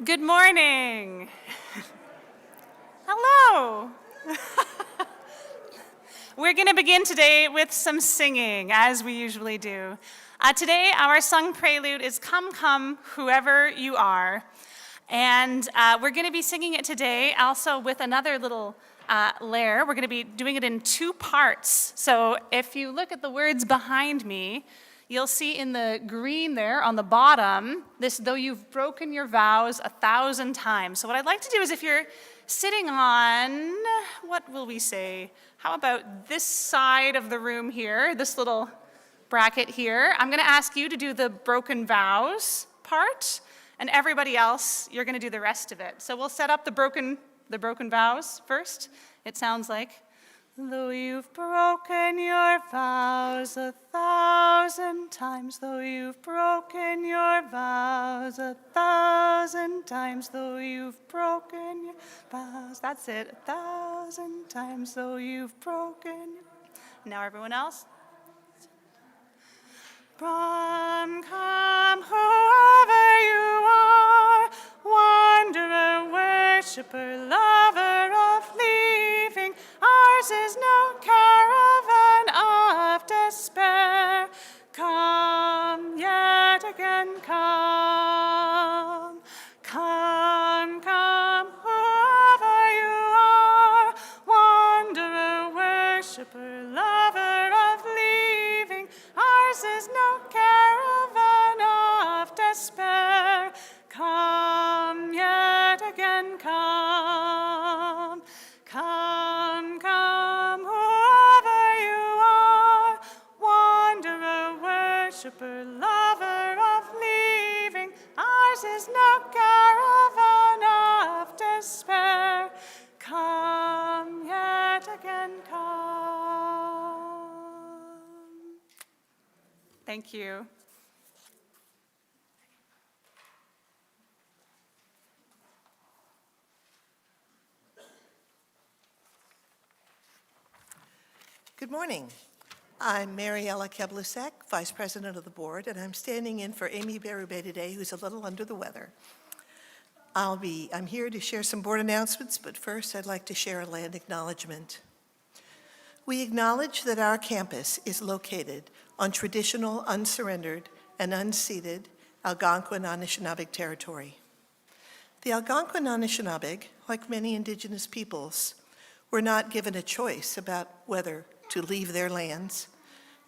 Good morning. Hello. We're going to begin today with some singing, as we usually do. Today, our sung prelude is Come, Come, Whoever You Are. And we're going to be singing it today also with another little layer. We're going to be doing it in two parts. So if you look at the words behind me, you'll see in the green there on the bottom, this, though you've broken your vows 1,000 times. So what I'd like to do is if you're sitting on, what will we say? How about this side of the room here, this little bracket here? I'm gonna ask you to do the broken vows part, and everybody else, you're gonna do the rest of it. So we'll set up the broken vows first. It sounds like, though you've broken your vows 1,000 times, though you've broken your vows 1,000 times, though you've broken your vows. That's it, 1,000 times, though you've broken. Now everyone else. Come, come, whoever you are, wanderer, worshiper, lover of leaving, ours is no caravan of despair. Come, yet again come. Come, come, whoever you are, wanderer, worshiper, lover of leaving, ours is no caravan of despair. Come, yet again come. Come, come, whoever you are, wanderer, worshiper, lover of leaving, ours is no caravan of despair. Come, yet again come. Thank you. Good morning. I'm Mariella Keblusek, Vice President of the Board, and I'm standing in for Amy Berube today, who's a little under the weather. I'm here to share some board announcements, but first I'd like to share a land acknowledgement. We acknowledge that our campus is located on traditional, unsurrendered, and unceded Algonquin Anishinaabe territory. The Algonquin Anishinaabe, like many indigenous peoples, were not given a choice about whether to leave their lands,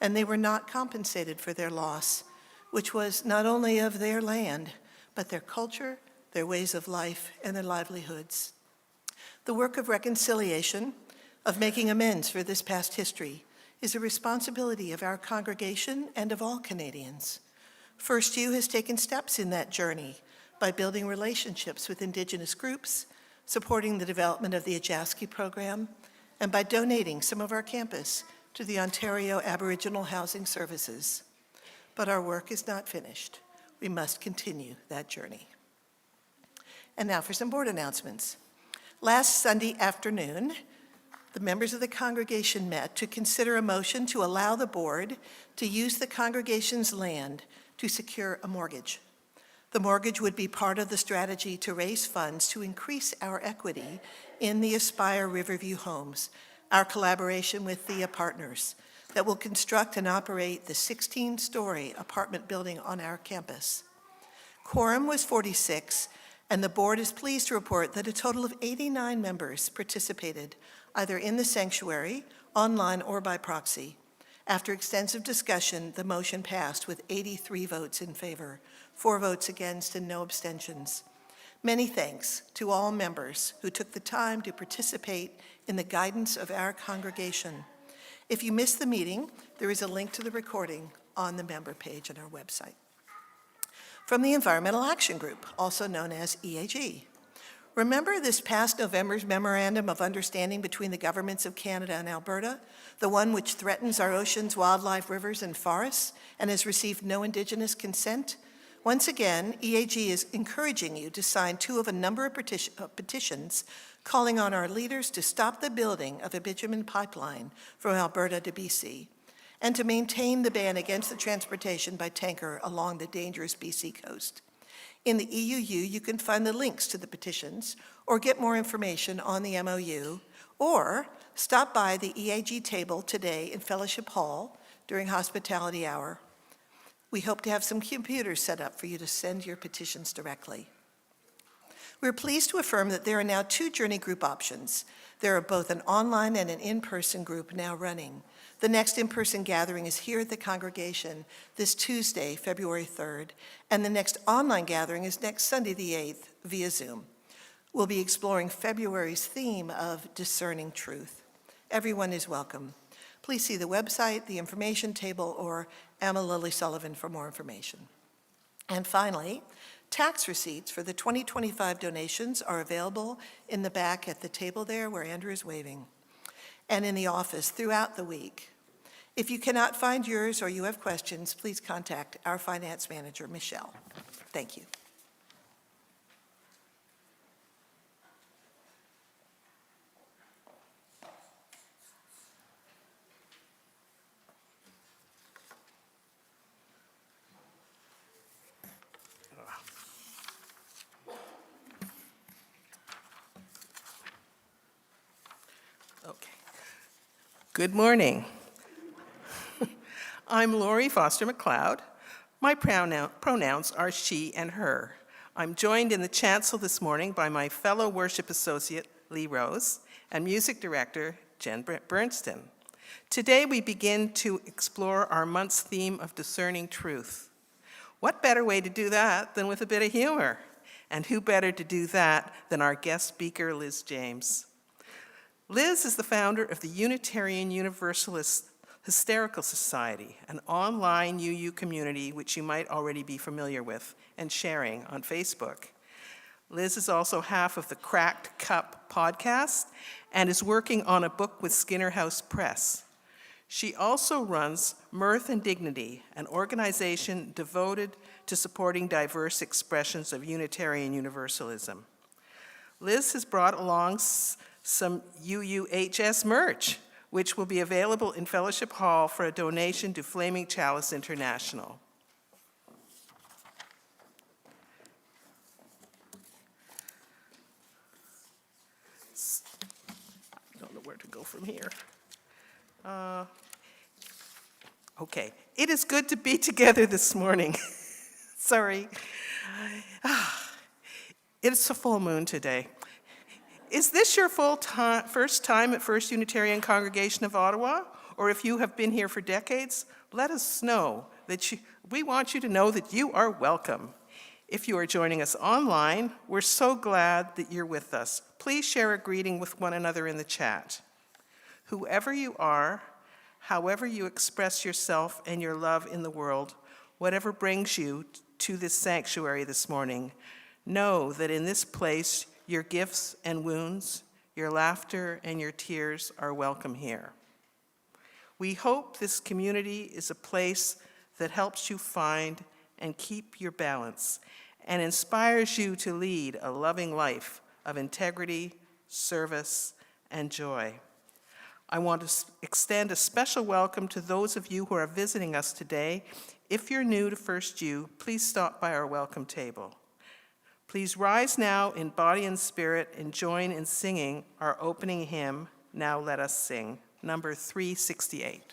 and they were not compensated for their loss, which was not only of their land, but their culture, their ways of life, and their livelihoods. The work of reconciliation, of making amends for this past history, is a responsibility of our congregation and of all Canadians. FirstU has taken steps in that journey by building relationships with Indigenous groups, supporting the development of the Ajaski program, and by donating some of our campus to the Ontario Aboriginal Housing Services. But our work is not finished. We must continue that journey. And now for some board announcements. Last Sunday afternoon, the members of the congregation met to consider a motion to allow the board to use the congregation's land to secure a mortgage. The mortgage would be part of the strategy to raise funds to increase our equity in the Aspire Riverview homes, our collaboration with the partners that will construct and operate the 16-story apartment building on our campus. Quorum was 46, and the board is pleased to report that a total of 89 members participated, either in the sanctuary, online, or by proxy. After extensive discussion, the motion passed with 83 votes in favor, 4 votes against, and no abstentions. Many thanks to all members who took the time to participate in the guidance of our congregation. If you missed the meeting, there is a link to the recording on the member page on our website. From the Environmental Action Group, also known as EAG. Remember this past November's Memorandum of Understanding between the governments of Canada and Alberta, the one which threatens our oceans, wildlife, rivers, and forests, and has received no Indigenous consent? Once again, EAG is encouraging you to sign 2 of a number of petitions calling on our leaders to stop the building of a bitumen pipeline from Alberta to BC and to maintain the ban against the transportation by tanker along the dangerous BC coast. In the EUU, you can find the links to the petitions or get more information on the MOU, or stop by the EAG table today in Fellowship Hall during hospitality hour. We hope to have some computers set up for you to send your petitions directly. We're pleased to affirm that there are now 2 journey group options. There are both an online and an in-person group now running. The next in-person gathering is here at the congregation this Tuesday, February 3rd, and the next online gathering is next Sunday, the 8th, via Zoom. We'll be exploring February's theme of discerning truth. Everyone is welcome. Please see the website, the information table, or Emma Lily Sullivan for more information. And finally, tax receipts for the 2025 donations are available in the back at the table there where Andrew is waving, and in the office throughout the week. If you cannot find yours or you have questions, please contact our finance manager, Michelle. Thank you. Okay. Good morning. I'm Lori Foster McLeod. My pronouns are she and her. I'm joined in the chancel this morning by my fellow worship associate, Lee Rose, and music director, Jen Bernstein. Today we begin to explore our month's theme of discerning truth. What better way to do that than with a bit of humor? And who better to do that than our guest speaker, Liz James? Liz is the founder of the Unitarian Universalist Hysterical Society, an online UU community which you might already be familiar with and sharing on Facebook. Liz is also half of the Cracked Cup podcast and is working on a book with Skinner House Press. She also runs Mirth and Dignity, an organization devoted to supporting diverse expressions of Unitarian Universalism. Liz has brought along some UUHS merch, which will be available in Fellowship Hall for a donation to Flaming Chalice International. I don't know where to go from here. Okay, it is good to be together this morning. Sorry. It's a full moon today. Is this your first time at First Unitarian Congregation of Ottawa? Or if you have been here for decades, let us know that we want you to know that you are welcome. If you are joining us online, we're so glad that you're with us. Please share a greeting with one another in the chat. Whoever you are, however you express yourself and your love in the world, whatever brings you to this sanctuary this morning, know that in this place, your gifts and wounds, your laughter and your tears are welcome here. We hope this community is a place that helps you find and keep your balance and inspires you to lead a loving life of integrity, service, and joy. I want to extend a special welcome to those of you who are visiting us today. If you're new to FirstU, please stop by our welcome table. Please rise now in body and spirit and join in singing our opening hymn, Now Let Us Sing, number 368.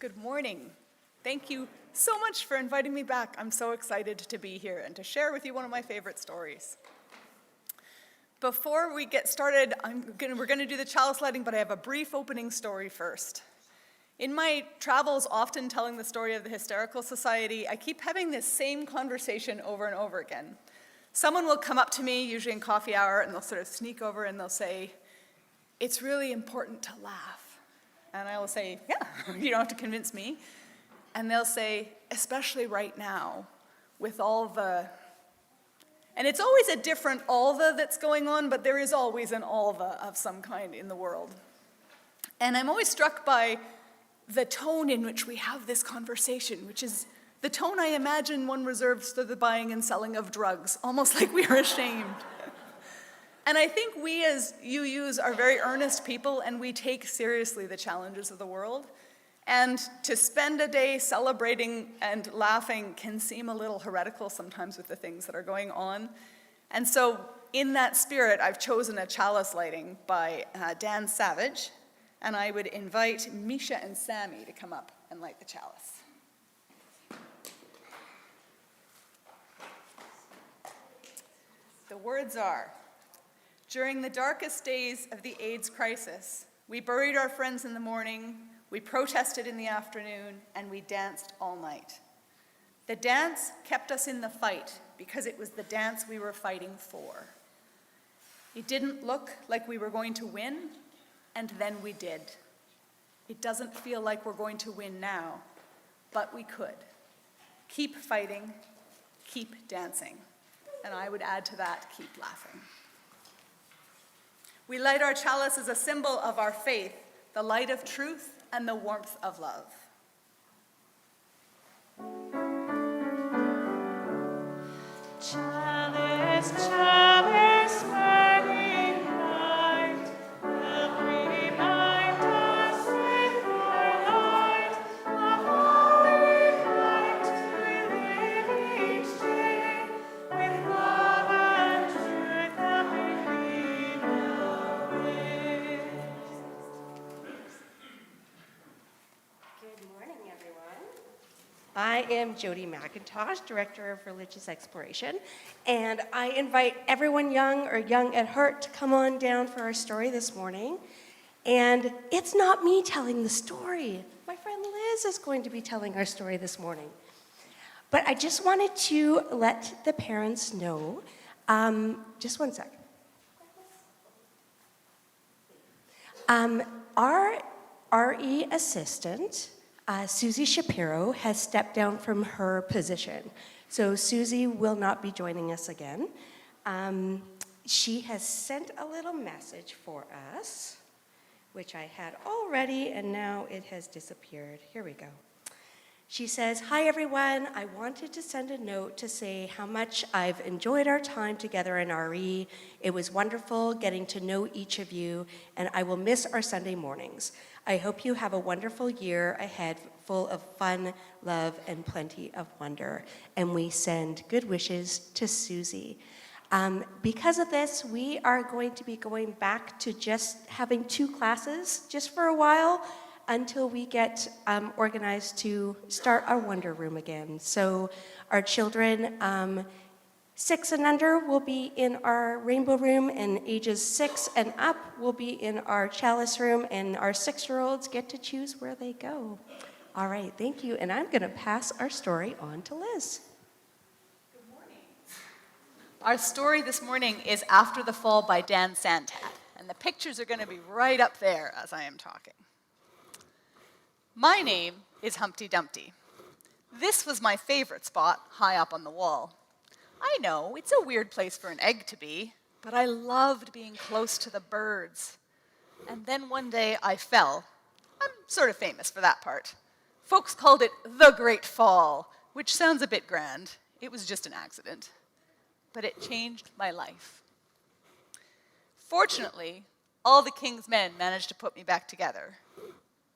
Good morning. Thank you so much for inviting me back. I'm so excited to be here and to share with you one of my favorite stories. Before we get started, we're going to do the chalice lighting, but I have a brief opening story first. In my travels, often telling the story of the Hysterical Society, I keep having this same conversation over and over again. Someone will come up to me, usually in coffee hour, and they'll sort of sneak over and they'll say, "It's really important to laugh." And I will say, "Yeah, you don't have to convince me." And they'll say, "Especially right now, with all the..." And it's always a different all the that's going on, but there is always an all the of some kind in the world. And I'm always struck by the tone in which we have this conversation, which is the tone I imagine one reserves for the buying and selling of drugs, almost like we are ashamed. And I think we as UUs are very earnest people, and we take seriously the challenges of the world. And to spend a day celebrating and laughing can seem a little heretical sometimes with the things that are going on. And so in that spirit, I've chosen a chalice lighting by Dan Savage, and I would invite Misha and Sammy to come up and light the chalice. The words are, "During the darkest days of the AIDS crisis, we buried our friends in the morning, we protested in the afternoon, and we danced all night. The dance kept us in the fight because it was the dance we were fighting for. It didn't look like we were going to win, and then we did. It doesn't feel like we're going to win now, but we could. Keep fighting, keep dancing." And I would add to that, keep laughing. We light our chalice as a symbol of our faith, the light of truth and the warmth of love. Chalice, chalice, burning bright, will remind us with your light the holy light we live each day, with love and truth that we clean away. Good morning, everyone. I am Jody McIntosh, Director of Religious Exploration, and I invite everyone young or young at heart to come on down for our story this morning. And it's not me telling the story. My friend Liz is going to be telling our story this morning. But I just wanted to let the parents know, just one sec. Our RE assistant, Susie Shapiro, has stepped down from her position. So Susie will not be joining us again. She has sent a little message for us, which I had already, and now it has disappeared. Here we go. She says, "Hi everyone, I wanted to send a note to say how much I've enjoyed our time together in RE. It was wonderful getting to know each of you, and I will miss our Sunday mornings. I hope you have a wonderful year ahead full of fun, love, and plenty of wonder." And we send good wishes to Susie. Because of this, we are going to be going back to just having 2 classes just for a while, until we get organized to start our Wonder Room again. So our children 6 and under will be in our Rainbow Room, and ages 6 and up will be in our Chalice Room, and our 6-year-olds get to choose where they go. All right, thank you, and I'm gonna pass our story on to Liz. Good morning. Our story this morning is After the Fall by Dan Santat, and the pictures are gonna be right up there as I am talking. My name is Humpty Dumpty. This was my favorite spot, high up on the wall. I know, it's a weird place for an egg to be, but I loved being close to the birds. And then one day I fell. I'm sort of famous for that part. Folks called it the Great Fall, which sounds a bit grand. It was just an accident. But it changed my life. Fortunately, all the king's men managed to put me back together.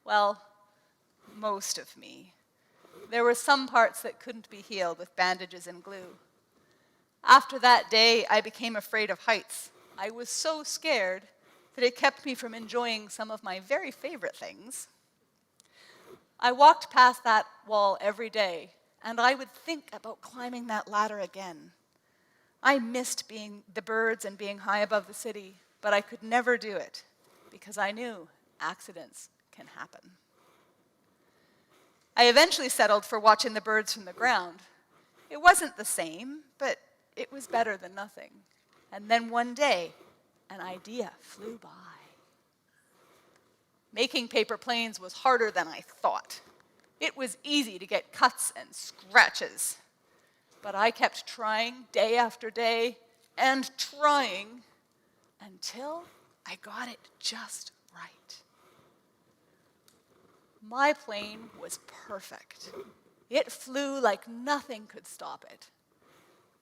Well, most of me. There were some parts that couldn't be healed with bandages and glue. After that day, I became afraid of heights. I was so scared that it kept me from enjoying some of my very favorite things. I walked past that wall every day, and I would think about climbing that ladder again. I missed being the birds and being high above the city, but I could never do it because I knew accidents can happen. I eventually settled for watching the birds from the ground. It wasn't the same, but it was better than nothing. And then one day, an idea flew by. Making paper planes was harder than I thought. It was easy to get cuts and scratches. But I kept trying day after day and trying until I got it just right. My plane was perfect. It flew like nothing could stop it.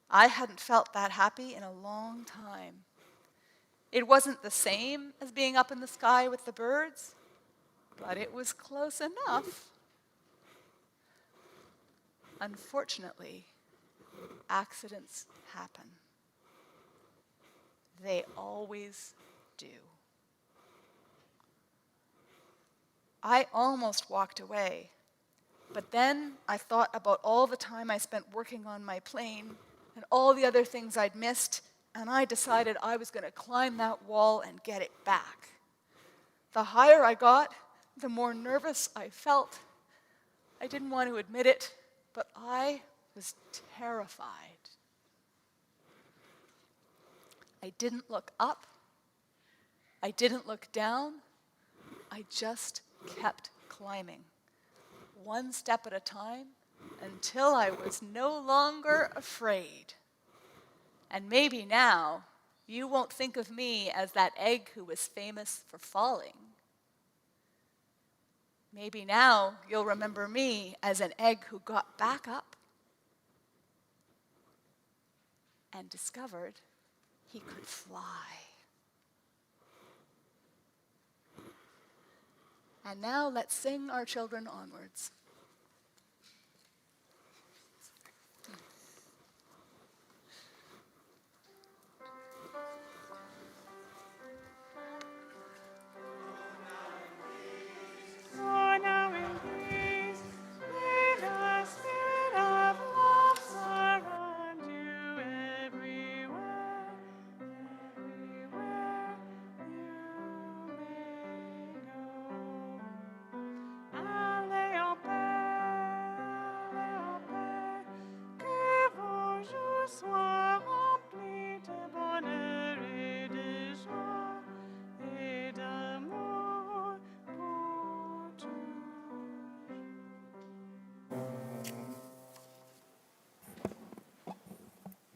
I hadn't felt that happy in a long time. It wasn't the same as being up in the sky with the birds, but it was close enough. Unfortunately, accidents happen. They always do. I almost walked away, but then I thought about all the time I spent working on my plane and all the other things I'd missed, and I decided I was going to climb that wall and get it back. The higher I got, the more nervous I felt. I didn't want to admit it, but I was terrified. I didn't look up. I didn't look down. I just kept climbing, one step at a time, until I was no longer afraid. And maybe now you won't think of me as that egg who was famous for falling. Maybe now you'll remember me as an egg who got back up and discovered he could fly. And now let's sing our children onwards.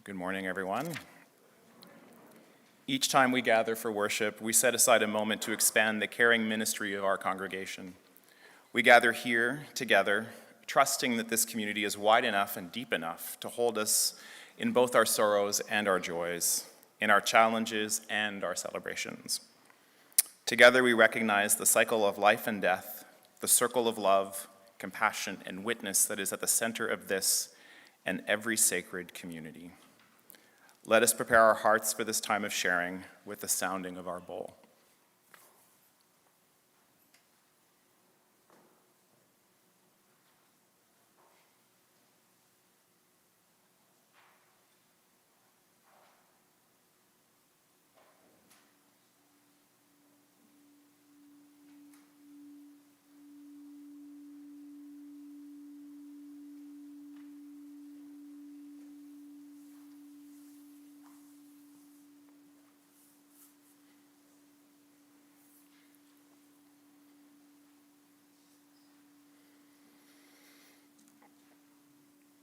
Good morning, everyone. Each time we gather for worship, we set aside a moment to expand the caring ministry of our congregation. We gather here together, trusting that this community is wide enough and deep enough to hold us in both our sorrows and our joys, in our challenges and our celebrations. Together we recognize the cycle of life and death, the circle of love, compassion, and witness that is at the center of this and every sacred community. Let us prepare our hearts for this time of sharing with the sounding of our bowl.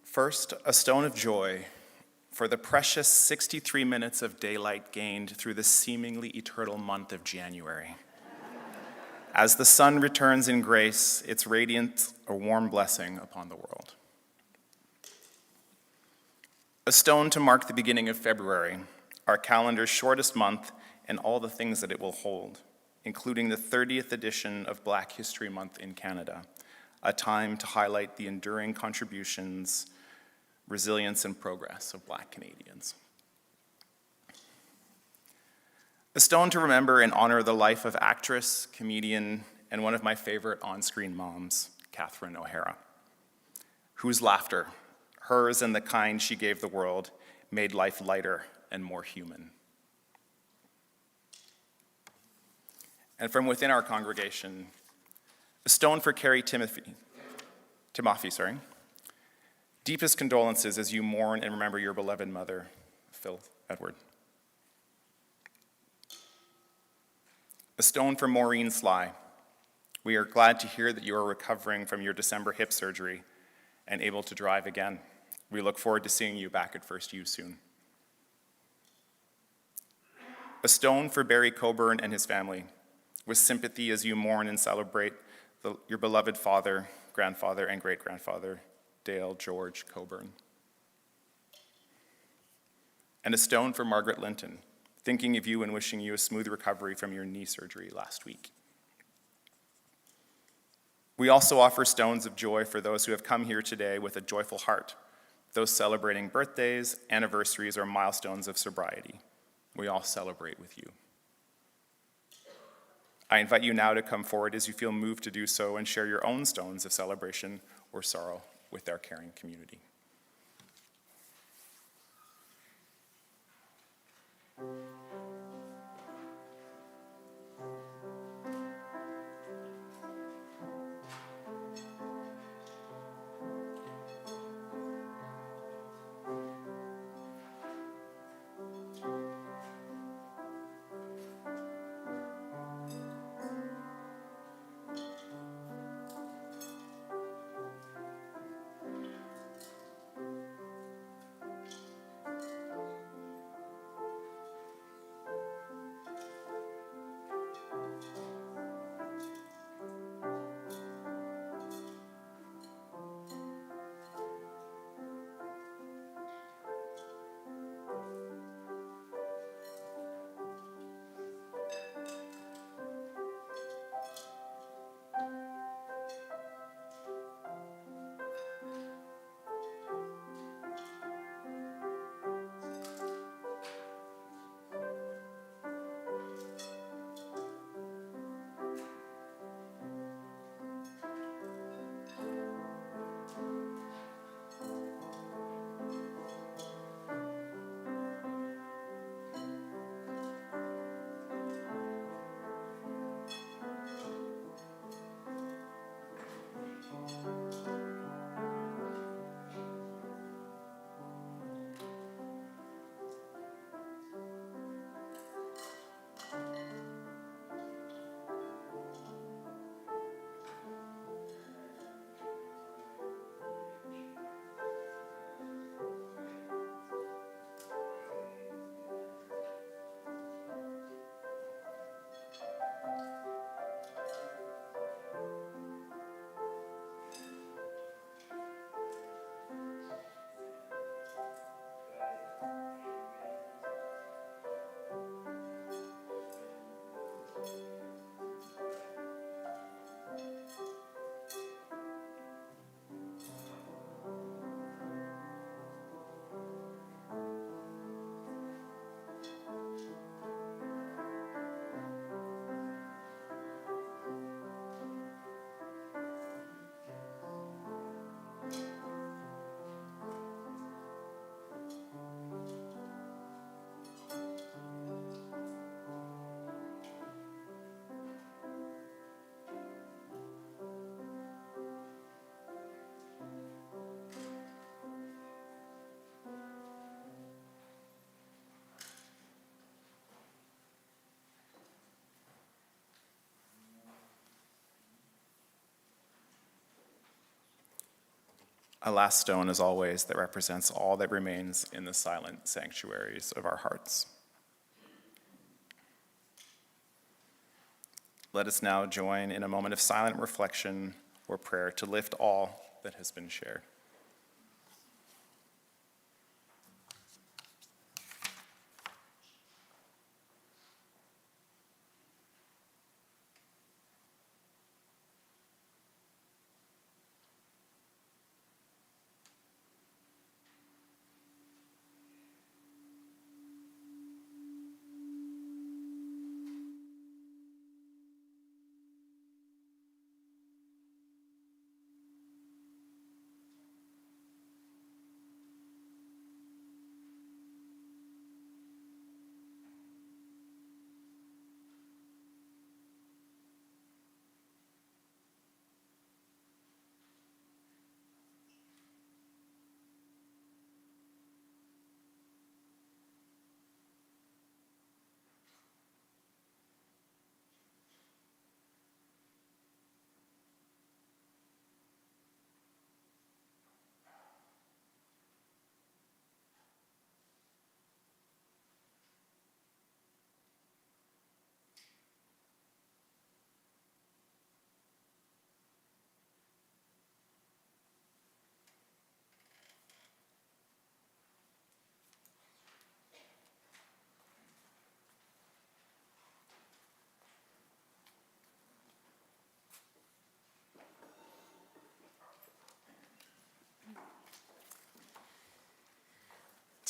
First, a stone of joy for the precious 63 minutes of daylight gained through the seemingly eternal month of January. As the sun returns in grace, its radiance a warm blessing upon the world. A stone to mark the beginning of February, our calendar's shortest month, and all the things that it will hold, including the 30th edition of Black History Month in Canada, a time to highlight the enduring contributions, resilience, and progress of Black Canadians. A stone to remember and honor the life of actress, comedian, and one of my favorite on-screen moms, Catherine O'Hara, whose laughter, hers and the kind she gave the world, made life lighter and more human. And from within our congregation, a stone for Carrie Timothy. Deepest condolences as you mourn and remember your beloved mother, Phil Edward. A stone for Maureen Sly. We are glad to hear that you are recovering from your December hip surgery and able to drive again. We look forward to seeing you back at FirstU soon. A stone for Barry Coburn and his family, with sympathy as you mourn and celebrate your beloved father, grandfather, and great-grandfather, Dale George Coburn. And a stone for Margaret Linton, thinking of you and wishing you a smooth recovery from your knee surgery last week. We also offer stones of joy for those who have come here today with a joyful heart, those celebrating birthdays, anniversaries, or milestones of sobriety. We all celebrate with you. I invite you now to come forward as you feel moved to do so and share your own stones of celebration or sorrow with our caring community. A last stone, as always, that represents all that remains in the silent sanctuaries of our hearts. Let us now join in a moment of silent reflection or prayer to lift all that has been shared.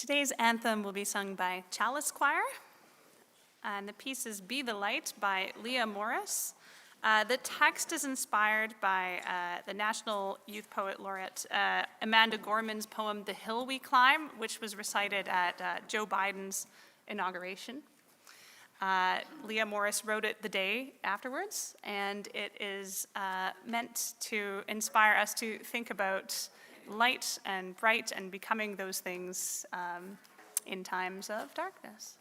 Today's anthem will be sung by Chalice Choir, and the piece is Be the Light by Leah Morris. The text is inspired by the National Youth Poet Laureate Amanda Gorman's poem, The Hill We Climb, which was recited at Joe Biden's inauguration. Leah Morris wrote it the day afterwards, and it is meant to inspire us to think about light and bright and becoming those things in times of darkness.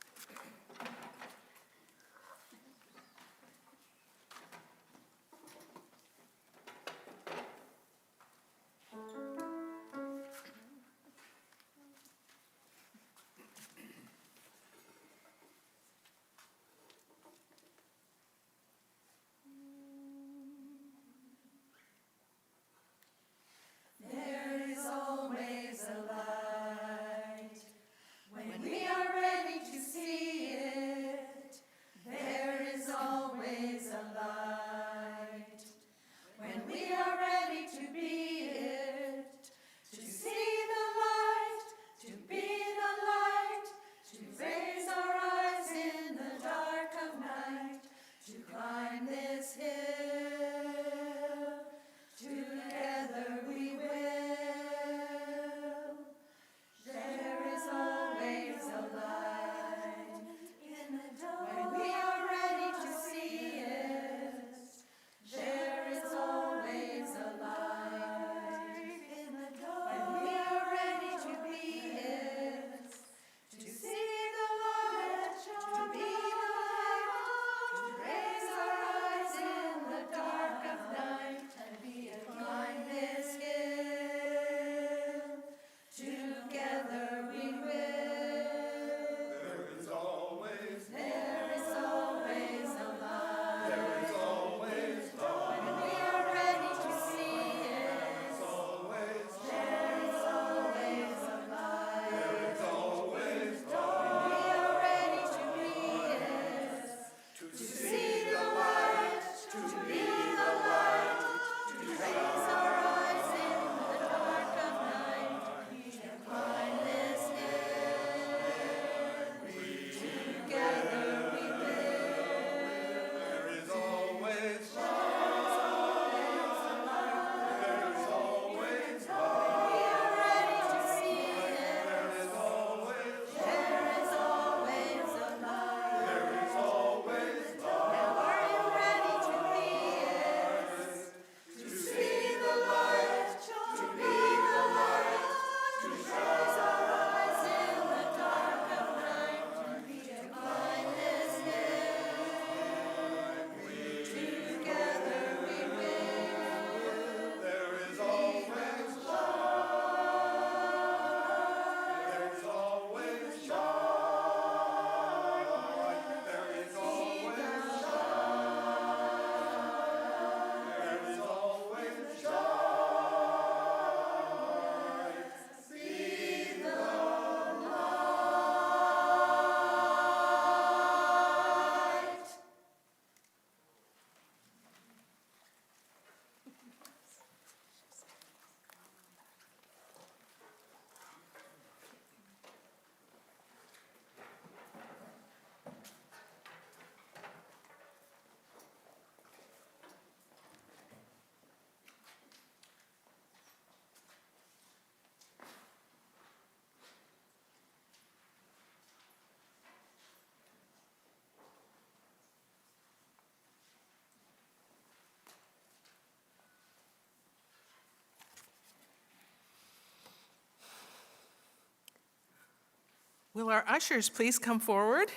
Will our ushers please come forward?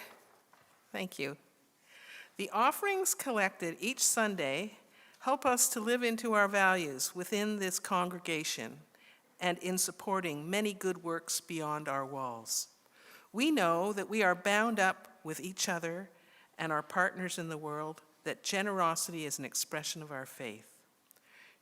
Thank you. The offerings collected each Sunday help us to live into our values within this congregation and in supporting many good works beyond our walls. We know that we are bound up with each other and our partners in the world, that generosity is an expression of our faith.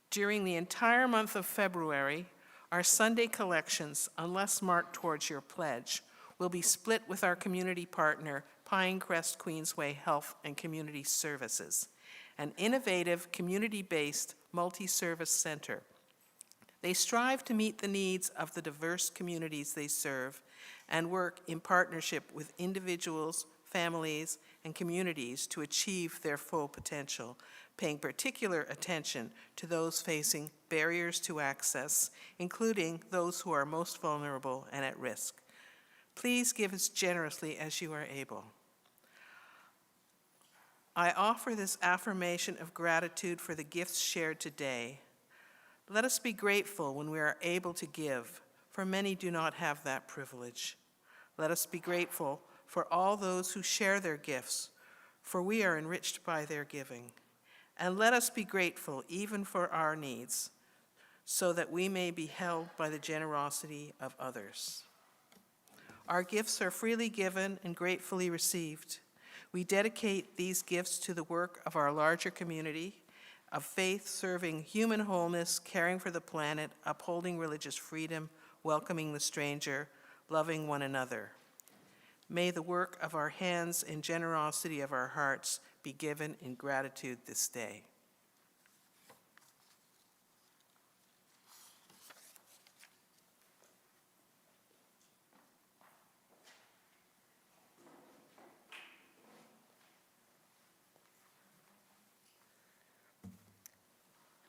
During the entire month of February, our Sunday collections, unless marked towards your pledge, will be split with our community partner, Pinecrest Queensway Health and Community Services, an innovative, community-based, multi-service center. They strive to meet the needs of the diverse communities they serve and work in partnership with individuals, families, and communities to achieve their full potential, paying particular attention to those facing barriers to access, including those who are most vulnerable and at risk. Please give as generously as you are able. I offer this affirmation of gratitude for the gifts shared today. Let us be grateful when we are able to give, for many do not have that privilege. Let us be grateful for all those who share their gifts, for we are enriched by their giving. And let us be grateful even for our needs, so that we may be held by the generosity of others. Our gifts are freely given and gratefully received. We dedicate these gifts to the work of our larger community of faith, serving human wholeness, caring for the planet, upholding religious freedom, welcoming the stranger, loving one another. May the work of our hands and generosity of our hearts be given in gratitude this day.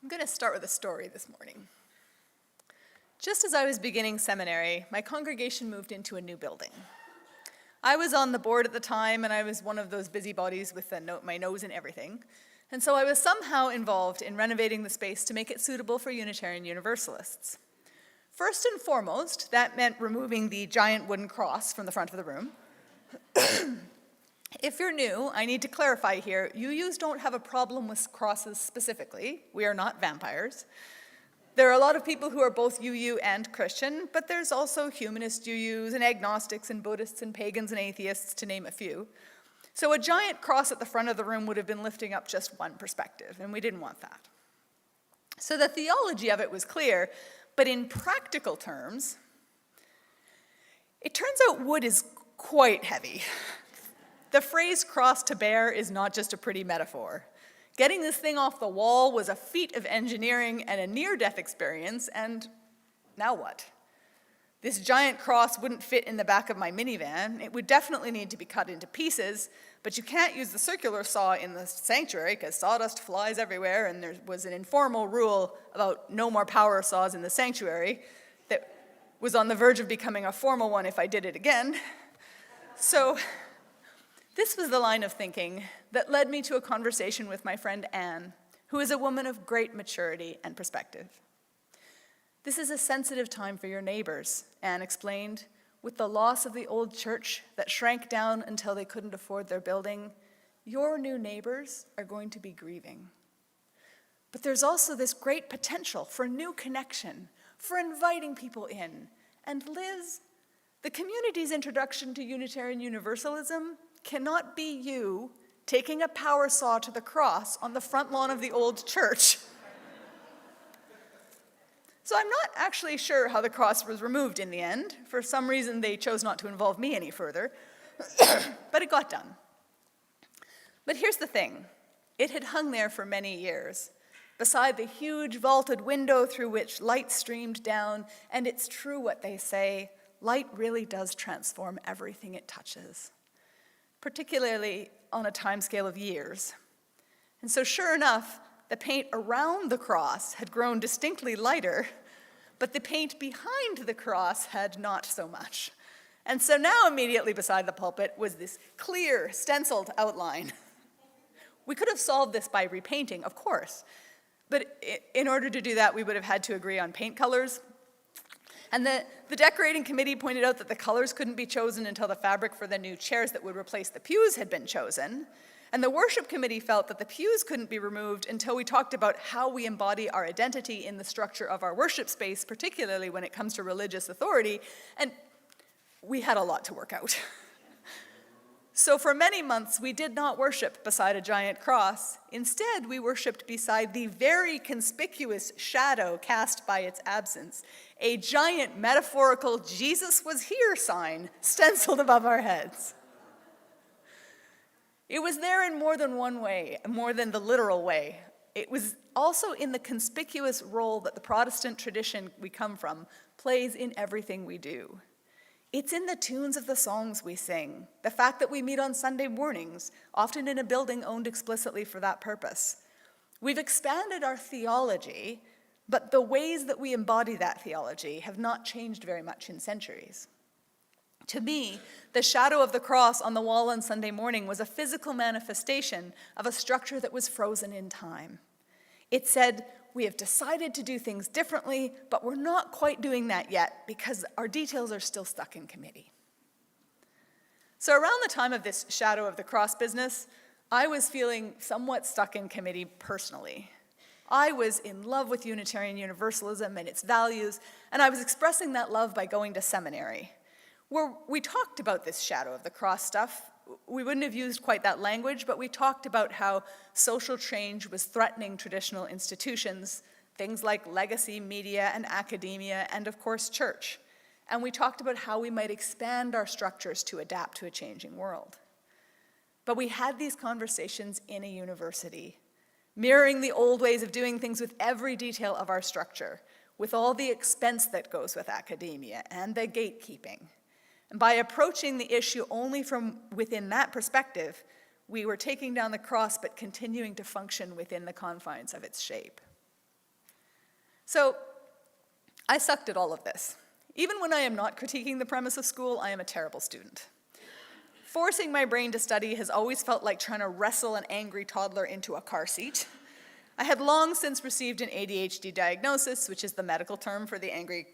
I'm going to start with a story this morning. Just as I was beginning seminary, my congregation moved into a new building. I was on the board at the time, and I was one of those busybodies with my nose in everything. And so I was somehow involved in renovating the space to make it suitable for Unitarian Universalists. First and foremost, that meant removing the giant wooden cross from the front of the room. If you're new, I need to clarify here, UUs don't have a problem with crosses specifically. We are not vampires. There are a lot of people who are both UU and Christian, but there's also humanist UUs and agnostics and Buddhists and pagans and atheists, to name a few. So a giant cross at the front of the room would have been lifting up just one perspective, and we didn't want that. So the theology of it was clear, but in practical terms, it turns out wood is quite heavy. The phrase cross to bear is not just a pretty metaphor. Getting this thing off the wall was a feat of engineering and a near-death experience, and now what? This giant cross wouldn't fit in the back of my minivan. It would definitely need to be cut into pieces, but you can't use the circular saw in the sanctuary because sawdust flies everywhere, and there was an informal rule about no more power saws in the sanctuary that was on the verge of becoming a formal one if I did it again. So this was the line of thinking that led me to a conversation with my friend Anne, who is a woman of great maturity and perspective. This is a sensitive time for your neighbors, Anne explained. With the loss of the old church that shrank down until they couldn't afford their building, your new neighbors are going to be grieving. But there's also this great potential for new connection, for inviting people in. And Liz, the community's introduction to Unitarian Universalism cannot be you taking a power saw to the cross on the front lawn of the old church. So I'm not actually sure how the cross was removed in the end. For some reason, they chose not to involve me any further, but it got done. But here's the thing. It had hung there for many years, beside the huge vaulted window through which light streamed down, and it's true what they say, light really does transform everything it touches, particularly on a timescale of years. And so sure enough, the paint around the cross had grown distinctly lighter, but the paint behind the cross had not so much. And so now immediately beside the pulpit was this clear, stenciled outline. We could have solved this by repainting, of course, but in order to do that, we would have had to agree on paint colors. And the decorating committee pointed out that the colors couldn't be chosen until the fabric for the new chairs that would replace the pews had been chosen. And the worship committee felt that the pews couldn't be removed until we talked about how we embody our identity in the structure of our worship space, particularly when it comes to religious authority. And we had a lot to work out. So for many months, we did not worship beside a giant cross. Instead, we worshiped beside the very conspicuous shadow cast by its absence, a giant metaphorical "Jesus was here" sign stenciled above our heads. It was there in more than one way, more than the literal way. It was also in the conspicuous role that the Protestant tradition we come from plays in everything we do. It's in the tunes of the songs we sing, the fact that we meet on Sunday mornings, often in a building owned explicitly for that purpose. We've expanded our theology, but the ways that we embody that theology have not changed very much in centuries. To me, the shadow of the cross on the wall on Sunday morning was a physical manifestation of a structure that was frozen in time. It said, we have decided to do things differently, but we're not quite doing that yet because our details are still stuck in committee. So around the time of this shadow of the cross business, I was feeling somewhat stuck in committee personally. I was in love with Unitarian Universalism and its values, and I was expressing that love by going to seminary, where we talked about this shadow of the cross stuff. We wouldn't have used quite that language, but we talked about how social change was threatening traditional institutions, things like legacy media and academia, and of course, church. And we talked about how we might expand our structures to adapt to a changing world. But we had these conversations in a university, mirroring the old ways of doing things with every detail of our structure, with all the expense that goes with academia and the gatekeeping. And by approaching the issue only from within that perspective, we were taking down the cross but continuing to function within the confines of its shape. So I sucked at all of this. Even when I am not critiquing the premise of school, I am a terrible student. Forcing my brain to study has always felt like trying to wrestle an angry toddler into a car seat. I had long since received an ADHD diagnosis, which is the medical term for the angry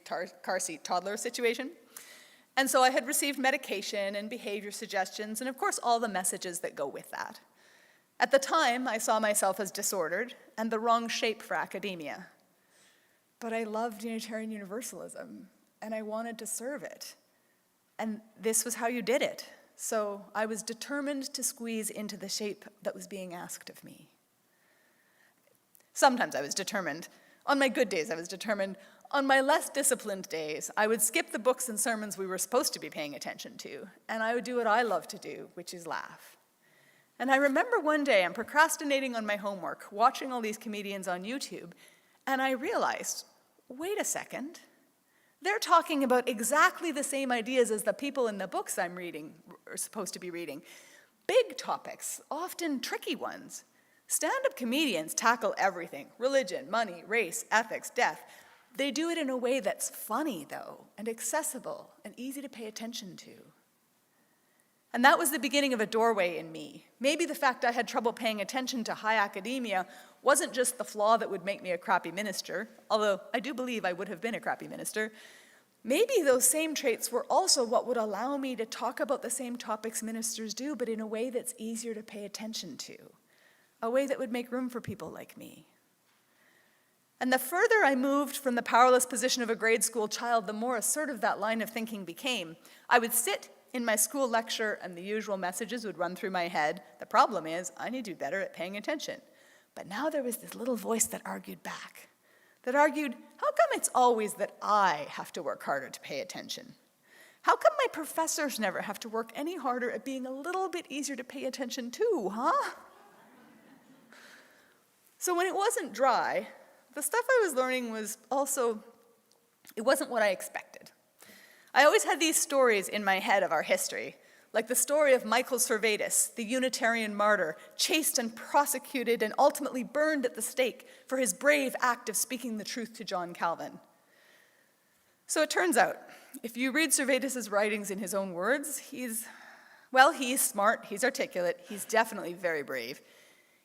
car seat toddler situation. And so I had received medication and behavior suggestions, and of course all the messages that go with that. At the time, I saw myself as disordered and the wrong shape for academia. But I loved Unitarian Universalism, and I wanted to serve it. And this was how you did it. So I was determined to squeeze into the shape that was being asked of me. Sometimes I was determined. On my good days, I was determined. On my less disciplined days, I would skip the books and sermons we were supposed to be paying attention to, and I would do what I love to do, which is laugh. And I remember one day I'm procrastinating on my homework, watching all these comedians on YouTube, and I realized, wait a second, they're talking about exactly the same ideas as the people in the books I'm reading, or supposed to be reading. Big topics, often tricky ones. Stand-up comedians tackle everything: religion, money, race, ethics, death. They do it in a way that's funny, though, and accessible, and easy to pay attention to. And that was the beginning of a doorway in me. Maybe the fact I had trouble paying attention to high academia wasn't just the flaw that would make me a crappy minister, although I do believe I would have been a crappy minister. Maybe those same traits were also what would allow me to talk about the same topics ministers do, but in a way that's easier to pay attention to, a way that would make room for people like me. And the further I moved from the powerless position of a grade school child, the more assertive that line of thinking became. I would sit in my school lecture and the usual messages would run through my head. The problem is, I need to do better at paying attention. But now there was this little voice that argued back, that argued, how come it's always that I have to work harder to pay attention? How come my professors never have to work any harder at being a little bit easier to pay attention to, huh? So when it wasn't dry, the stuff I was learning was also, it wasn't what I expected. I always had these stories in my head of our history, like the story of Michael Servetus, the Unitarian martyr, chased and prosecuted and ultimately burned at the stake for his brave act of speaking the truth to John Calvin. So it turns out, if you read Servetus' writings in his own words, he's smart, he's articulate, he's definitely very brave.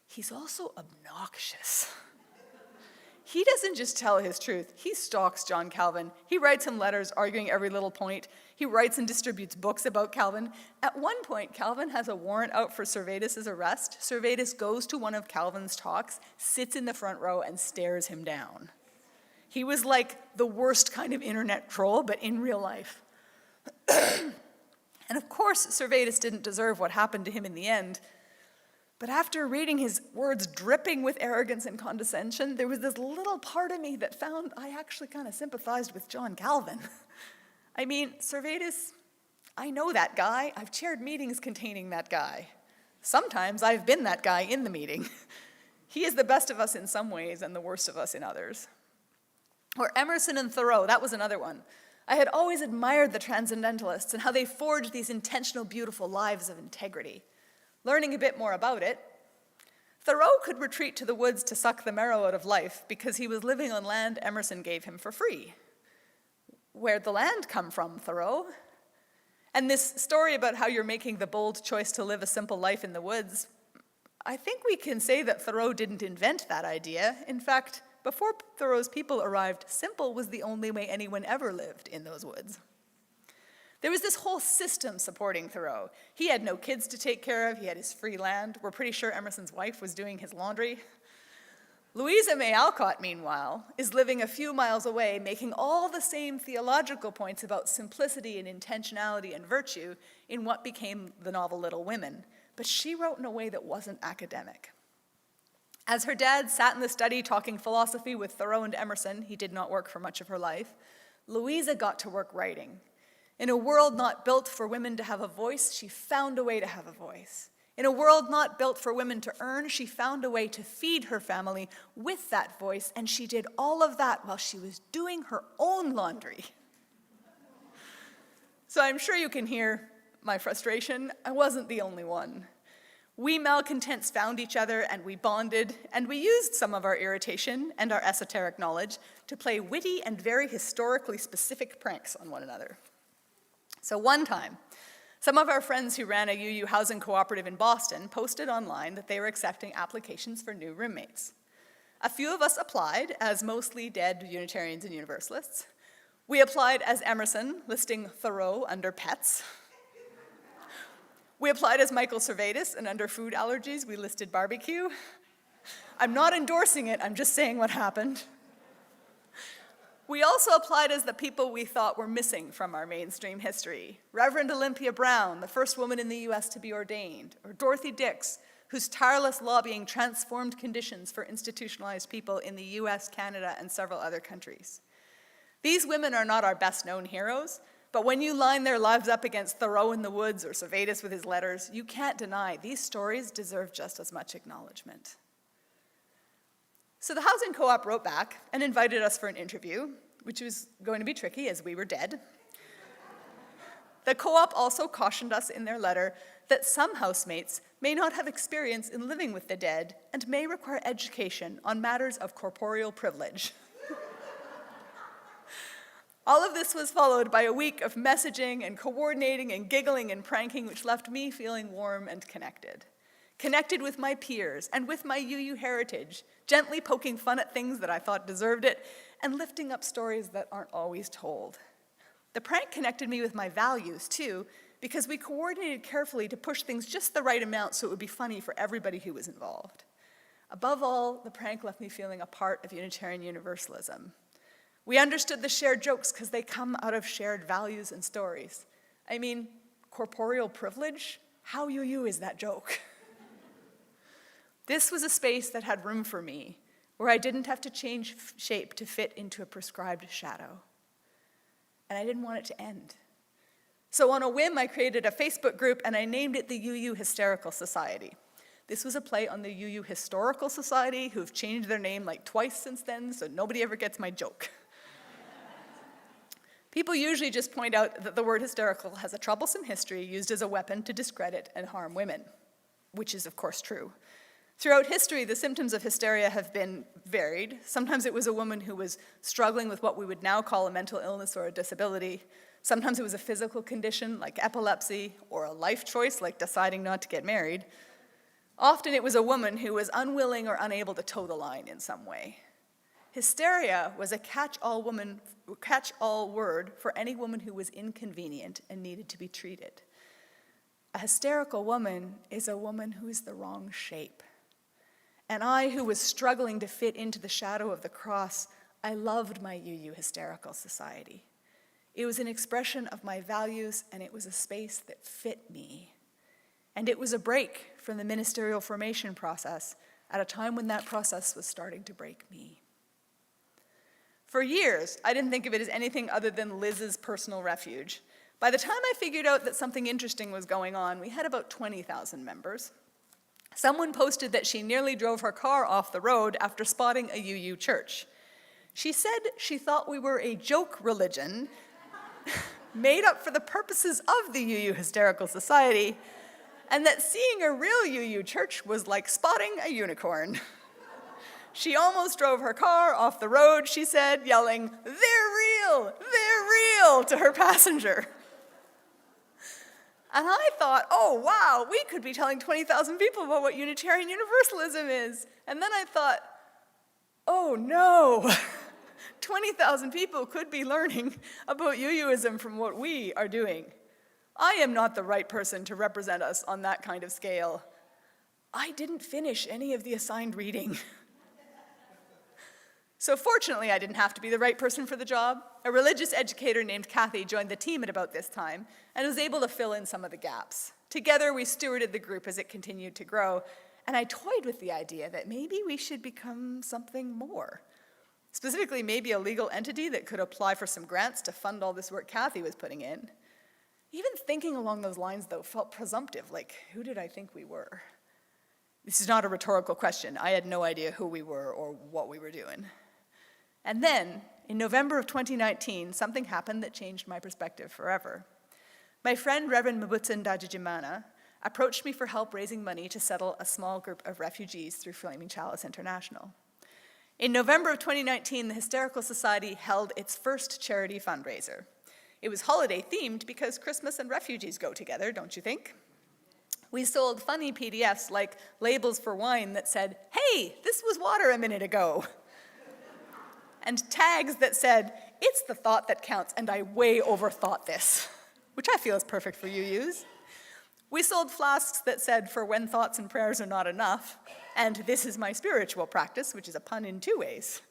He's also obnoxious. He doesn't just tell his truth, he stalks John Calvin. He writes him letters arguing every little point. He writes and distributes books about Calvin. At one point, Calvin has a warrant out for Servetus' arrest. Servetus goes to one of Calvin's talks, sits in the front row, and stares him down. He was like the worst kind of internet troll, but in real life. And of course, Servetus didn't deserve what happened to him in the end. But after reading his words dripping with arrogance and condescension, there was this little part of me that found I actually kind of sympathized with John Calvin. I mean, Servetus, I know that guy. I've chaired meetings containing that guy. Sometimes I've been that guy in the meeting. He is the best of us in some ways and the worst of us in others. Or Emerson and Thoreau, that was another one. I had always admired the transcendentalists and how they forged these intentional, beautiful lives of integrity. Learning a bit more about it, Thoreau could retreat to the woods to suck the marrow out of life because he was living on land Emerson gave him for free. Where'd the land come from, Thoreau? And this story about how you're making the bold choice to live a simple life in the woods, I think we can say that Thoreau didn't invent that idea. In fact, before Thoreau's people arrived, simple was the only way anyone ever lived in those woods. There was this whole system supporting Thoreau. He had no kids to take care of, he had his free land. We're pretty sure Emerson's wife was doing his laundry. Louisa May Alcott, meanwhile, is living a few miles away, making all the same theological points about simplicity and intentionality and virtue in what became the novel Little Women. But she wrote in a way that wasn't academic. As her dad sat in the study talking philosophy with Thoreau and Emerson, he did not work for much of her life, Louisa got to work writing. In a world not built for women to have a voice, she found a way to have a voice. In a world not built for women to earn, she found a way to feed her family with that voice, and she did all of that while she was doing her own laundry. So I'm sure you can hear my frustration. I wasn't the only one. We malcontents found each other and we bonded, and we used some of our irritation and our esoteric knowledge to play witty and very historically specific pranks on one another. So one time, some of our friends who ran a UU housing cooperative in Boston posted online that they were accepting applications for new roommates. A few of us applied as mostly dead Unitarians and Universalists. We applied as Emerson, listing Thoreau under pets. We applied as Michael Servetus, and under food allergies, we listed barbecue. I'm not endorsing it, I'm just saying what happened. We also applied as the people we thought were missing from our mainstream history. Reverend Olympia Brown, the first woman in the US to be ordained, or Dorothy Dix, whose tireless lobbying transformed conditions for institutionalized people in the US, Canada, and several other countries. These women are not our best-known heroes, but when you line their lives up against Thoreau in the woods or Servetus with his letters, you can't deny these stories deserve just as much acknowledgement. So the housing co-op wrote back and invited us for an interview, which was going to be tricky as we were dead. The co-op also cautioned us in their letter that some housemates may not have experience in living with the dead and may require education on matters of corporeal privilege. All of this was followed by a week of messaging and coordinating and giggling and pranking, which left me feeling warm and connected. Connected with my peers and with my UU heritage, gently poking fun at things that I thought deserved it, and lifting up stories that aren't always told. The prank connected me with my values, too, because we coordinated carefully to push things just the right amount so it would be funny for everybody who was involved. Above all, the prank left me feeling a part of Unitarian Universalism. We understood the shared jokes because they come out of shared values and stories. I mean, corporeal privilege? How UU is that joke? This was a space that had room for me, where I didn't have to change shape to fit into a prescribed shadow. And I didn't want it to end. So on a whim, I created a Facebook group and I named it the UU Hysterical Society. This was a play on the UU Historical Society, who've changed their name like twice since then, so nobody ever gets my joke. People usually just point out that the word hysterical has a troublesome history used as a weapon to discredit and harm women, which is of course true. Throughout history, the symptoms of hysteria have been varied. Sometimes it was a woman who was struggling with what we would now call a mental illness or a disability. Sometimes it was a physical condition like epilepsy, or a life choice like deciding not to get married. Often it was a woman who was unwilling or unable to toe the line in some way. Hysteria was a catch-all word for any woman who was inconvenient and needed to be treated. A hysterical woman is a woman who is the wrong shape. And I, who was struggling to fit into the shadow of the cross, I loved my UU Hysterical Society. It was an expression of my values, and it was a space that fit me. And it was a break from the ministerial formation process at a time when that process was starting to break me. For years, I didn't think of it as anything other than Liz's personal refuge. By the time I figured out that something interesting was going on, we had about 20,000 members. Someone posted that she nearly drove her car off the road after spotting a UU church. She said she thought we were a joke religion made up for the purposes of the UU Hysterical Society, and that seeing a real UU church was like spotting a unicorn. She almost drove her car off the road, she said, yelling, "They're real! They're real!" to her passenger. And I thought, oh, wow, we could be telling 20,000 people about what Unitarian Universalism is. And then I thought, oh, no. 20,000 people could be learning about UUism from what we are doing. I am not the right person to represent us on that kind of scale. I didn't finish any of the assigned reading. So fortunately, I didn't have to be the right person for the job. A religious educator named Kathy joined the team at about this time and was able to fill in some of the gaps. Together, we stewarded the group as it continued to grow, and I toyed with the idea that maybe we should become something more. Specifically, maybe a legal entity that could apply for some grants to fund all this work Kathy was putting in. Even thinking along those lines, though, felt presumptive, like, who did I think we were? This is not a rhetorical question. I had no idea who we were or what we were doing. And then, in November of 2019, something happened that changed my perspective forever. My friend, Reverend Mabutsa Ndajijimana, approached me for help raising money to settle a small group of refugees through Flaming Chalice International. In November of 2019, the Hysterical Society held its first charity fundraiser. It was holiday-themed because Christmas and refugees go together, don't you think? We sold funny PDFs like labels for wine that said, "Hey, this was water a minute ago." And tags that said, "It's the thought that counts, and I way overthought this," which I feel is perfect for UUs. We sold flasks that said, "For when thoughts and prayers are not enough," and "This is my spiritual practice," which is a pun in two ways.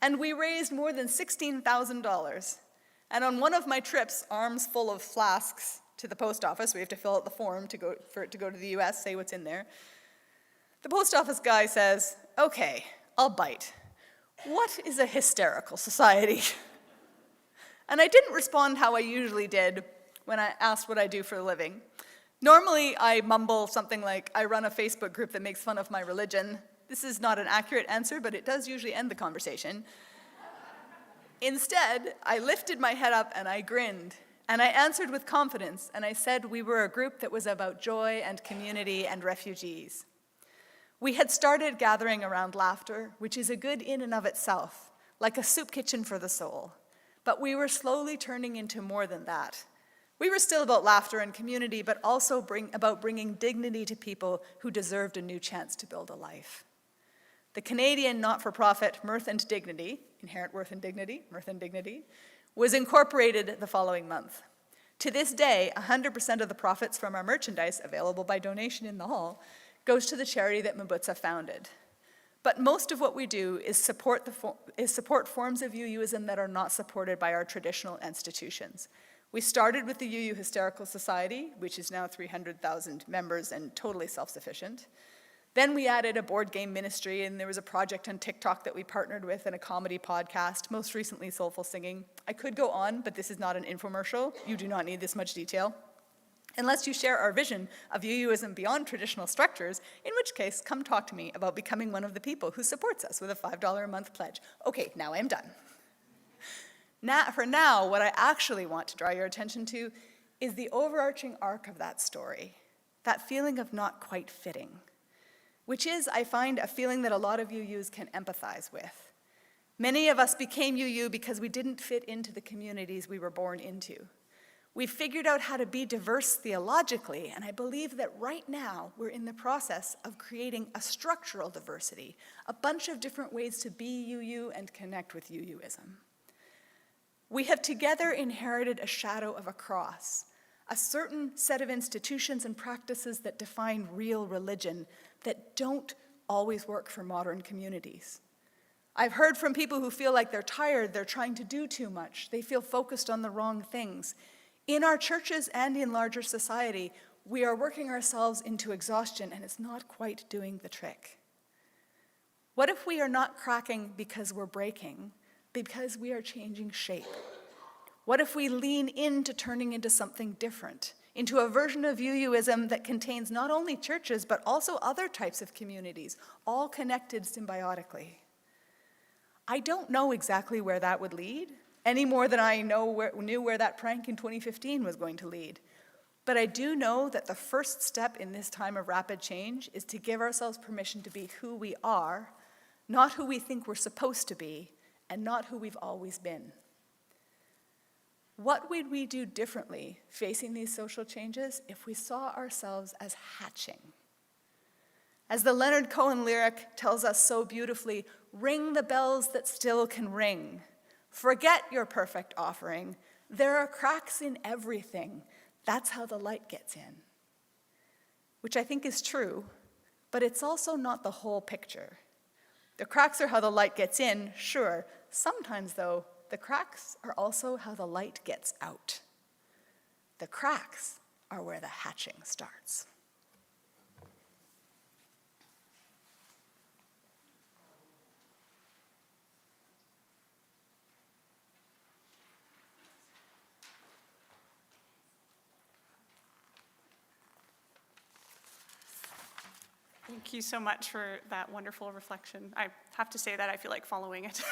And we raised more than $16,000. And on one of my trips, arms full of flasks to the post office, we have to fill out the form for it to go to the US, say what's in there. The post office guy says, "Okay, I'll bite. What is a hysterical society?" And I didn't respond how I usually did when I asked what I do for a living. Normally, I mumble something like, "I run a Facebook group that makes fun of my religion." This is not an accurate answer, but it does usually end the conversation. Instead, I lifted my head up and I grinned, and I answered with confidence, and I said we were a group that was about joy and community and refugees. We had started gathering around laughter, which is a good in and of itself, like a soup kitchen for the soul. But we were slowly turning into more than that. We were still about laughter and community, but also about bringing dignity to people who deserved a new chance to build a life. The Canadian not-for-profit Mirth and Dignity, Inherent Worth and Dignity, Mirth and Dignity, was incorporated the following month. To this day, 100% of the profits from our merchandise, available by donation in the hall, goes to the charity that Mabutsa founded. But most of what we do is support forms of UUism that are not supported by our traditional institutions. We started with the UU Hysterical Society, which is now 300,000 members and totally self-sufficient. Then we added a board game ministry, and there was a project on TikTok that we partnered with and a comedy podcast, most recently Soulful Singing. I could go on, but this is not an infomercial. You do not need this much detail. Unless you share our vision of UUism beyond traditional structures, in which case, come talk to me about becoming one of the people who supports us with a $5 a month pledge. Okay, now I'm done. For now, what I actually want to draw your attention to is the overarching arc of that story, that feeling of not quite fitting, which is, I find, a feeling that a lot of UUs can empathize with. Many of us became UU because we didn't fit into the communities we were born into. We've figured out how to be diverse theologically, and I believe that right now we're in the process of creating a structural diversity, a bunch of different ways to be UU and connect with UUism. We have together inherited a shadow of a cross, a certain set of institutions and practices that define real religion that don't always work for modern communities. I've heard from people who feel like they're tired, they're trying to do too much, they feel focused on the wrong things. In our churches and in larger society, we are working ourselves into exhaustion, and it's not quite doing the trick. What if we are not cracking because we're breaking, because we are changing shape? What if we lean into turning into something different, into a version of UUism that contains not only churches, but also other types of communities, all connected symbiotically? I don't know exactly where that would lead, any more than I knew where that prank in 2015 was going to lead. But I do know that the first step in this time of rapid change is to give ourselves permission to be who we are, not who we think we're supposed to be, and not who we've always been. What would we do differently facing these social changes if we saw ourselves as hatching? As the Leonard Cohen lyric tells us so beautifully, ring the bells that still can ring. Forget your perfect offering. There are cracks in everything. That's how the light gets in. Which I think is true, but it's also not the whole picture. The cracks are how the light gets in, sure. Sometimes, though, the cracks are also how the light gets out. The cracks are where the hatching starts. Thank you so much for that wonderful reflection. I have to say that I feel like following it.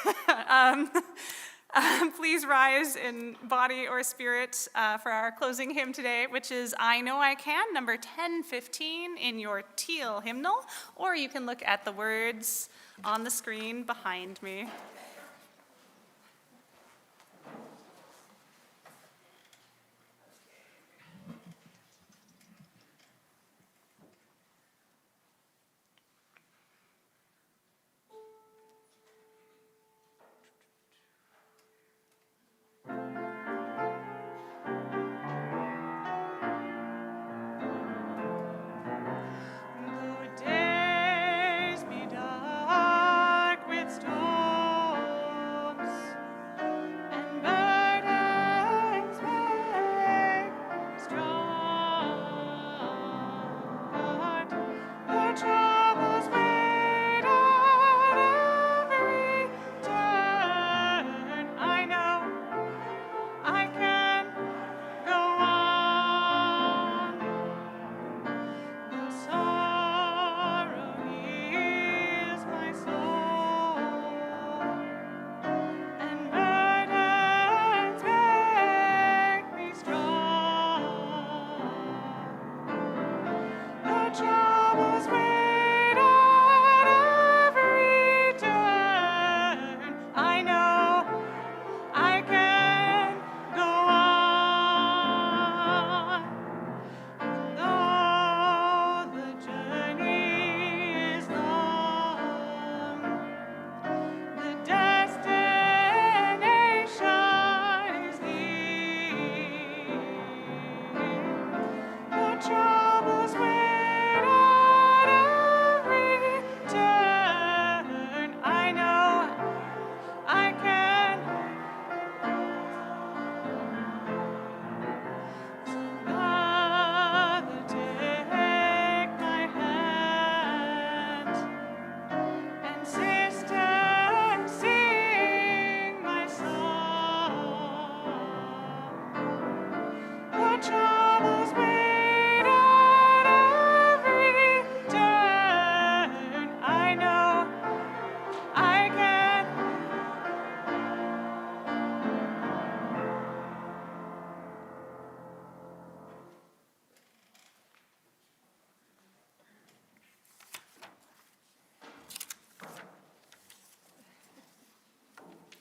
Please rise in body or spirit for our closing hymn today, which is I Know I Can, number 1015 in your teal hymnal, or you can look at the words on the screen behind me.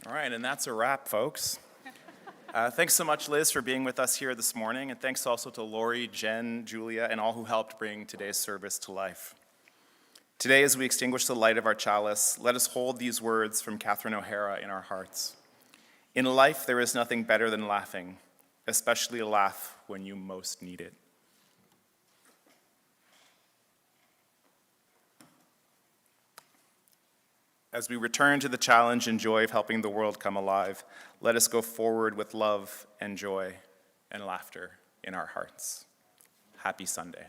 All right, and that's a wrap, folks. Thanks so much, Liz, for being with us here this morning, and thanks also to Lori, Jen, Julia, and all who helped bring today's service to life. Today, as we extinguish the light of our chalice, let us hold these words from Catherine O'Hara in our hearts. In life, there is nothing better than laughing, especially a laugh when you most need it. As we return to the challenge and joy of helping the world come alive, let us go forward with love and joy and laughter in our hearts. Happy Sunday.